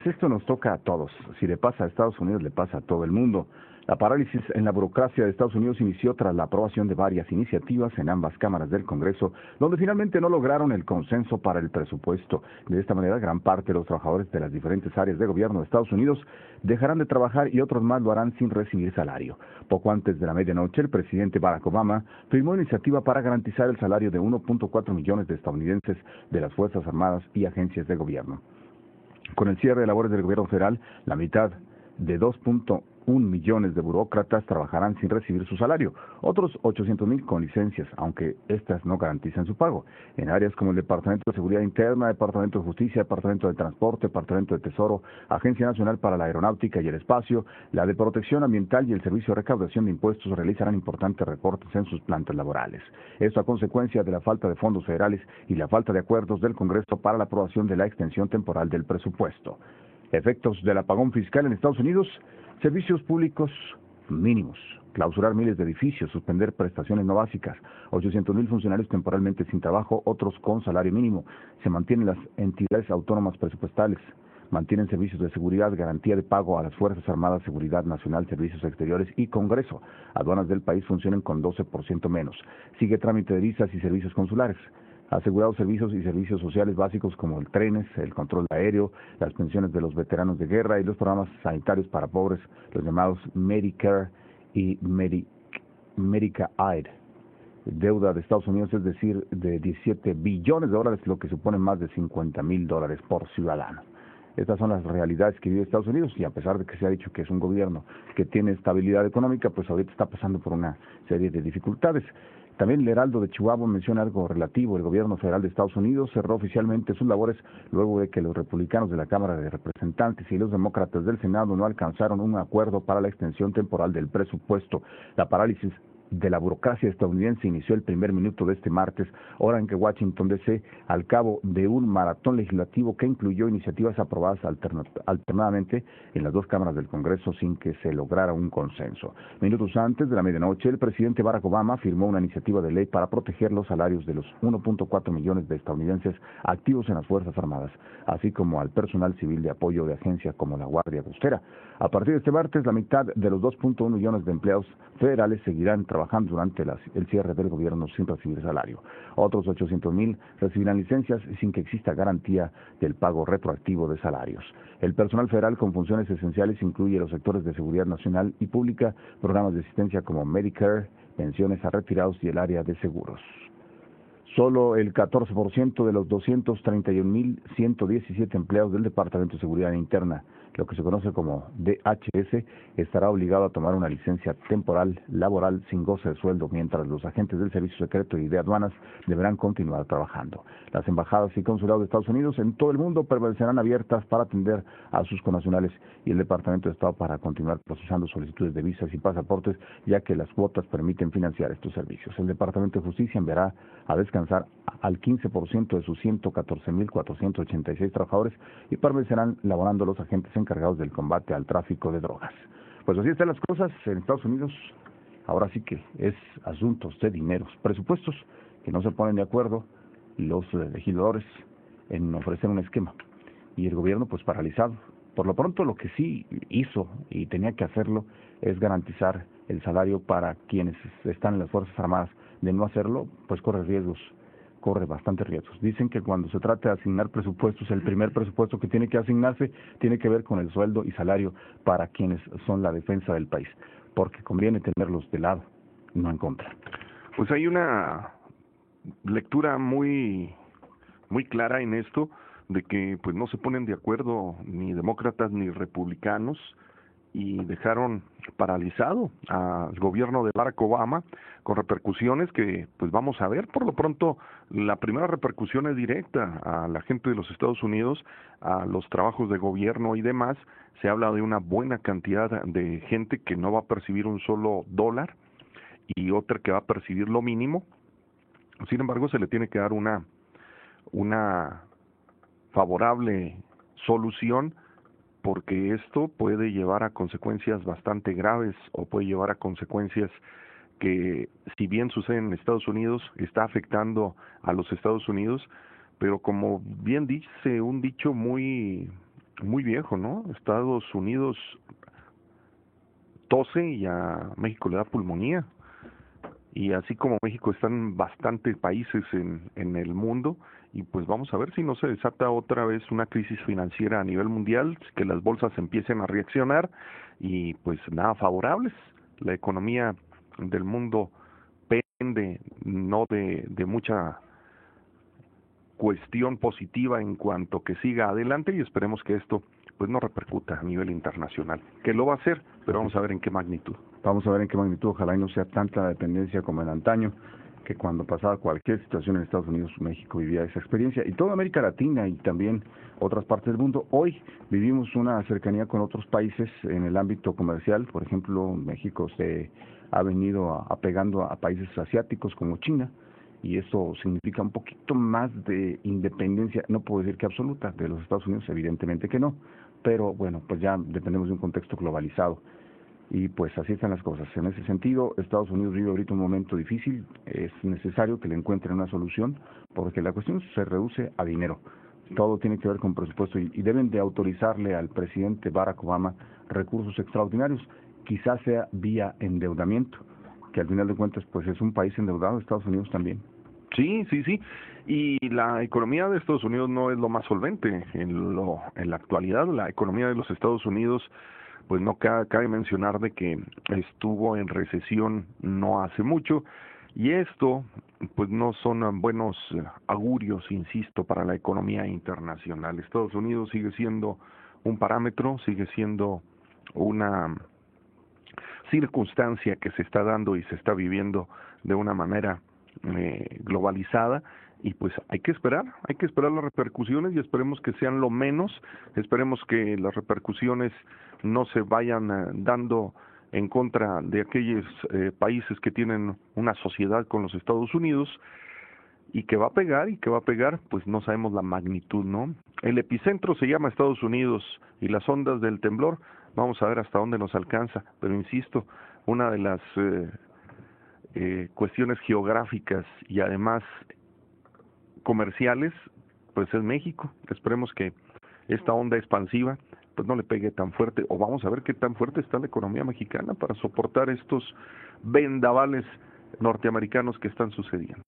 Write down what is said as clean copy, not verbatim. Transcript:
Esto nos toca a todos. Si le pasa a Estados Unidos, le pasa a todo el mundo. La parálisis en la burocracia de Estados Unidos inició tras la aprobación de varias iniciativas en ambas cámaras del Congreso, donde finalmente no lograron el consenso para el presupuesto. De esta manera, gran parte de los trabajadores de las diferentes áreas de gobierno de Estados Unidos dejarán de trabajar y otros más lo harán sin recibir salario. Poco antes de la medianoche, el presidente Barack Obama firmó una iniciativa para garantizar el salario de 1.4 millones de estadounidenses de las Fuerzas Armadas y agencias de gobierno. Con el cierre de labores del gobierno federal, la mitad de 2.1 millones de burócratas trabajarán sin recibir su salario, otros 800,000 con licencias, aunque estas no garantizan su pago. En áreas como el Departamento de Seguridad Interna, Departamento de Justicia, Departamento de Transporte, Departamento de Tesoro, Agencia Nacional para la Aeronáutica y el Espacio, la de Protección Ambiental y el Servicio de Recaudación de Impuestos realizarán importantes recortes en sus plantas laborales. Esto a consecuencia de la falta de fondos federales y la falta de acuerdos del Congreso para la aprobación de la extensión temporal del presupuesto. Efectos del apagón fiscal en Estados Unidos: servicios públicos mínimos, clausurar miles de edificios, suspender prestaciones no básicas, 800,000 funcionarios temporalmente sin trabajo, otros con salario mínimo. Se mantienen las entidades autónomas presupuestales, mantienen servicios de seguridad, garantía de pago a las Fuerzas Armadas, Seguridad Nacional, Servicios Exteriores y Congreso. Aduanas del país funcionan con 12% menos. Sigue trámite de visas y servicios consulares. Asegurados servicios y servicios sociales básicos como el trenes, el control aéreo, las pensiones de los veteranos de guerra y los programas sanitarios para pobres, los llamados Medicare y Medicaid. Deuda de Estados Unidos, es decir, de 17 billones de dólares, lo que supone más de $50,000 por ciudadano. Estas son las realidades que vive Estados Unidos, y a pesar de que se ha dicho que es un gobierno que tiene estabilidad económica, pues ahorita está pasando por una serie de dificultades. También el Heraldo de Chihuahua menciona algo relativo. El gobierno federal de Estados Unidos cerró oficialmente sus labores luego de que los republicanos de la Cámara de Representantes y los demócratas del Senado no alcanzaron un acuerdo para la extensión temporal del presupuesto. La parálisis de la burocracia estadounidense inició el primer minuto de este martes, hora en que Washington D.C., al cabo de un maratón legislativo que incluyó iniciativas aprobadas alternadamente en las dos cámaras del Congreso sin que se lograra un consenso. Minutos antes de la medianoche, el presidente Barack Obama firmó una iniciativa de ley para proteger los salarios de los 1.4 millones de estadounidenses activos en las Fuerzas Armadas, así como al personal civil de apoyo de agencias como la Guardia Costera. A partir de este martes, la mitad de los 2.1 millones de empleados federales seguirán trabajando durante el cierre del gobierno sin recibir salario. Otros 800,000 recibirán licencias sin que exista garantía del pago retroactivo de salarios. El personal federal con funciones esenciales incluye los sectores de seguridad nacional y pública, programas de asistencia como Medicare, pensiones a retirados y el área de seguros. Solo el 14% de los 231,117 empleados del Departamento de Seguridad Interna, lo que se conoce como DHS, estará obligado a tomar una licencia temporal laboral sin goce de sueldo, mientras los agentes del Servicio Secreto y de aduanas deberán continuar trabajando. Las embajadas y consulados de Estados Unidos en todo el mundo permanecerán abiertas para atender a sus connacionales, y el Departamento de Estado para continuar procesando solicitudes de visas y pasaportes, ya que las cuotas permiten financiar estos servicios. El Departamento de Justicia enviará a descansar al 15% de sus 114,486 trabajadores y permanecerán laborando los agentes encargados del combate al tráfico de drogas. Pues así están las cosas en Estados Unidos. Ahora sí que es asuntos de dineros, presupuestos que no se ponen de acuerdo los legisladores en ofrecer un esquema, y el gobierno pues paralizado. Por lo pronto, lo que sí hizo y tenía que hacerlo es garantizar el salario para quienes están en las Fuerzas Armadas. De no hacerlo, pues corre bastantes riesgos. Dicen que cuando se trata de asignar presupuestos, el primer presupuesto que tiene que asignarse tiene que ver con el sueldo y salario para quienes son la defensa del país, porque conviene tenerlos de lado, no en contra. Pues hay una lectura muy clara en esto, de que pues no se ponen de acuerdo ni demócratas ni republicanos, y dejaron paralizado al gobierno de Barack Obama, con repercusiones que pues vamos a ver. Por lo pronto, la primera repercusión es directa a la gente de los Estados Unidos, a los trabajos de gobierno y demás. Se habla de una buena cantidad de gente que no va a percibir un solo dólar y otra que va a percibir lo mínimo. Sin embargo, se le tiene que dar una favorable solución, porque esto puede llevar a consecuencias bastante graves, o puede llevar a consecuencias que, si bien sucede en Estados Unidos, está afectando a los Estados Unidos, pero como bien dice un dicho muy muy viejo, ¿no? Estados Unidos tose y a México le da pulmonía. Y así como México están bastantes países en el mundo, y pues vamos a ver si no se desata otra vez una crisis financiera a nivel mundial, que las bolsas empiecen a reaccionar y pues nada favorables. La economía del mundo pende no de mucha cuestión positiva en cuanto que siga adelante, y esperemos que esto pues no repercuta a nivel internacional, que lo va a hacer, pero vamos a ver en qué magnitud. Vamos a ver en qué magnitud, ojalá y no sea tanta dependencia como en antaño, que cuando pasaba cualquier situación en Estados Unidos, México vivía esa experiencia, y toda América Latina y también otras partes del mundo. Hoy vivimos una cercanía con otros países en el ámbito comercial. Por ejemplo, México se ha venido apegando a países asiáticos como China, y eso significa un poquito más de independencia, no puedo decir que absoluta, de los Estados Unidos, evidentemente que no, pero bueno, pues ya dependemos de un contexto globalizado. Y pues así están las cosas. En ese sentido, Estados Unidos vive ahorita un momento difícil, es necesario que le encuentren una solución, porque la cuestión se reduce a dinero. Todo tiene que ver con presupuesto y deben de autorizarle al presidente Barack Obama recursos extraordinarios, quizás sea vía endeudamiento, que al final de cuentas pues es un país endeudado, Estados Unidos también. Sí, sí, sí. Y la economía de Estados Unidos no es lo más solvente en la actualidad. La economía de los Estados Unidos, pues no cabe mencionar de que estuvo en recesión no hace mucho, y esto pues no son buenos augurios, insisto, para la economía internacional. Estados Unidos sigue siendo un parámetro, sigue siendo una circunstancia que se está dando y se está viviendo de una manera globalizada, y pues hay que esperar las repercusiones, y esperemos que sean lo menos, esperemos que las repercusiones no se vayan dando en contra de aquellos países que tienen una sociedad con los Estados Unidos, y que va a pegar, pues no sabemos la magnitud, ¿no? El epicentro se llama Estados Unidos, y las ondas del temblor, vamos a ver hasta dónde nos alcanza, pero insisto, una de las cuestiones geográficas y además comerciales, pues es México. Esperemos que esta onda expansiva pues no le pegue tan fuerte, o vamos a ver qué tan fuerte está la economía mexicana para soportar estos vendavales norteamericanos que están sucediendo.